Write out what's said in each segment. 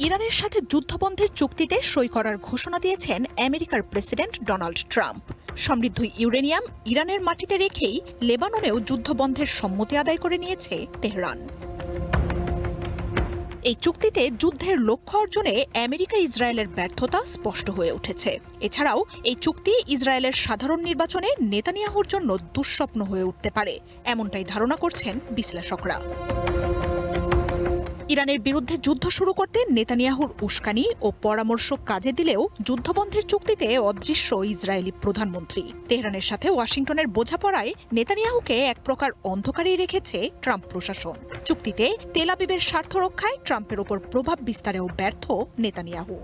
ইরানের সাথে যুদ্ধবন্ধের চুক্তিতে সই করার ঘোষণা দিয়েছেন আমেরিকার প্রেসিডেন্ট ডোনাল্ড ট্রাম্প। সমৃদ্ধ ইউরেনিয়াম ইরানের মাটিতে রেখেই লেবাননেও যুদ্ধবন্ধের সম্মতি আদায় করে নিয়েছে তেহরান। এই চুক্তিতে যুদ্ধের লক্ষ্য অর্জনে আমেরিকা ইসরায়েলের ব্যর্থতা স্পষ্ট হয়ে উঠেছে। এছাড়াও এই চুক্তি ইসরায়েলের সাধারণ নির্বাচনে নেতানিয়াহুর জন্য দুঃস্বপ্ন হয়ে উঠতে পারে, এমনটাই ধারণা করছেন বিশ্লেষকরা। ইরানের বিরুদ্ধে যুদ্ধ শুরু করতে নেতানিয়াহুর উস্কানি ও পরামর্শ কাজে দিলেও যুদ্ধবন্ধের চুক্তিতে অদৃশ্য ইসরায়েলি প্রধানমন্ত্রী। তেহরানের সাথে ওয়াশিংটনের বোঝাপড়ায় নেতানিয়াহুকে এক প্রকার অন্ধকারেই রেখেছে ট্রাম্প প্রশাসন। চুক্তিতে তেল আবিবের স্বার্থ রক্ষায় ট্রাম্পের ওপর প্রভাব বিস্তারেও ব্যর্থ নেতানিয়াহু।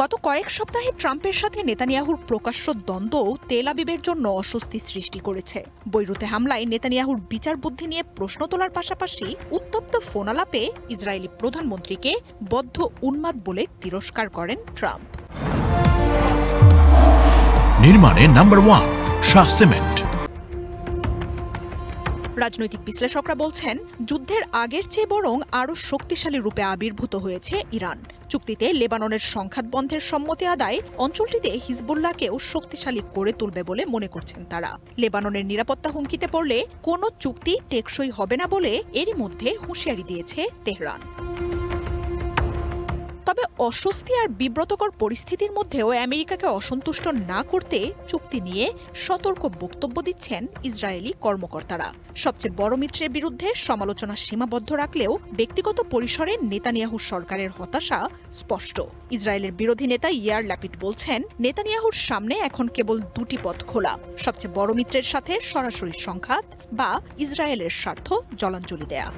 গত কয়েক সপ্তাহে ট্রাম্পের সাথে নেতানিয়াহুর প্রকাশ্য দ্বন্দ্বও তেল আবিবের জন্য অস্বস্তি সৃষ্টি করেছে। বৈরুতে হামলায় নেতানিয়াহুর বিচার বুদ্ধি নিয়ে প্রশ্ন তোলার পাশাপাশি উত্তপ্ত ফোনালাপে ইসরায়েলি প্রধানমন্ত্রীকে বদ্ধ উন্মাদ বলে তিরস্কার করেন ট্রাম্প। নির্মাণে নাম্বার 1 শাহ সিমেন্ট। রাজনৈতিক বিশ্লেষকরা বলছেন, যুদ্ধের আগের চেয়ে বরং আরও শক্তিশালী রূপে আবির্ভূত হয়েছে ইরান। চুক্তিতে লেবাননের সংঘাত বন্ধের সম্মতি আদায় অঞ্চলটিতে হিজবুল্লাহকেও শক্তিশালী করে তুলবে বলে মনে করছেন তারা। লেবাননের নিরাপত্তা হুমকিতে পড়লে কোনো চুক্তি টেকসই হবে না বলে এরই মধ্যে হুঁশিয়ারি দিয়েছে তেহরান। তবে অস্বস্তি আর বিব্রতকর পরিস্থিতির মধ্যেও আমেরিকাকে অসন্তুষ্ট না করতে চুক্তি নিয়ে সতর্ক বক্তব্য দিচ্ছেন ইসরায়েলি কর্মকর্তারা। সবচেয়ে বড় মিত্রের বিরুদ্ধে সমালোচনা সীমাবদ্ধ রাখলেও ব্যক্তিগত পরিসরে নেতানিয়াহুর সরকারের হতাশা স্পষ্ট। ইসরায়েলের বিরোধী নেতা ইয়ার ল্যাপিড বলছেন, নেতানিয়াহুর সামনে এখন কেবল দুটি পথ খোলা, সবচেয়ে বড় মিত্রের সাথে সরাসরি সংঘাত বা ইসরায়েলের স্বার্থ জলাঞ্জলি দেয়া।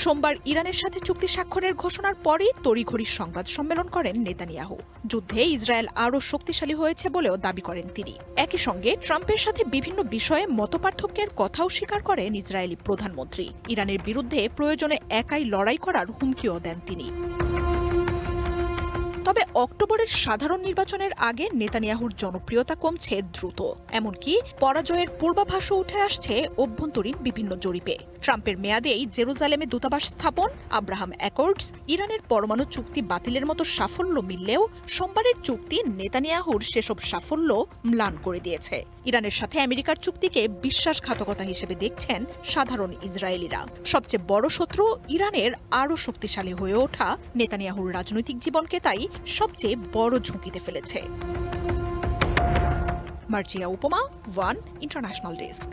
সোমবার ইরানের সাথে চুক্তি স্বাক্ষরের ঘোষণার পরই তড়িঘড়ি সংবাদ সম্মেলন করেন নেতানিয়াহু। যুদ্ধে ইসরায়েল আরও শক্তিশালী হয়েছে বলেও দাবি করেন তিনি। একই সঙ্গে ট্রাম্পের সাথে বিভিন্ন বিষয়ে মতপার্থক্যের কথাও স্বীকার করেন ইসরায়েলি প্রধানমন্ত্রী। ইরানের বিরুদ্ধে প্রয়োজনে একাই লড়াই করার হুমকিও দেন তিনি। তবে অক্টোবরের সাধারণ নির্বাচনের আগে নেতানিয়াহুর জনপ্রিয়তা কমছে দ্রুত। এমনকি পরাজয়ের পূর্বাভাসও উঠে আসছে অভ্যন্তরীণ বিভিন্ন জরিপে। ট্রাম্পের মেয়াদেই জেরুজালেমে দূতাবাস স্থাপন, আব্রাহাম অ্যাকর্ডস, ইরানের পরমাণু চুক্তি বাতিলের মতো সাফল্য মিললেও সোমবারের চুক্তি নেতানিয়াহুর সেসব সাফল্য ম্লান করে দিয়েছে। ইরানের সাথে আমেরিকার চুক্তিকে বিশ্বাসঘাতকতা হিসেবে দেখছেন সাধারণ ইসরায়েলিরা। সবচেয়ে বড় শত্রু ইরানের আরও শক্তিশালী হয়ে ওঠা নেতানিয়াহুর রাজনৈতিক জীবনকে তাই সবচেয়ে বড় ঝুঁকিতে ফেলেছে। মার্জিয়া উপমা, ওয়ান ইন্টারন্যাশনাল ডেস্ক।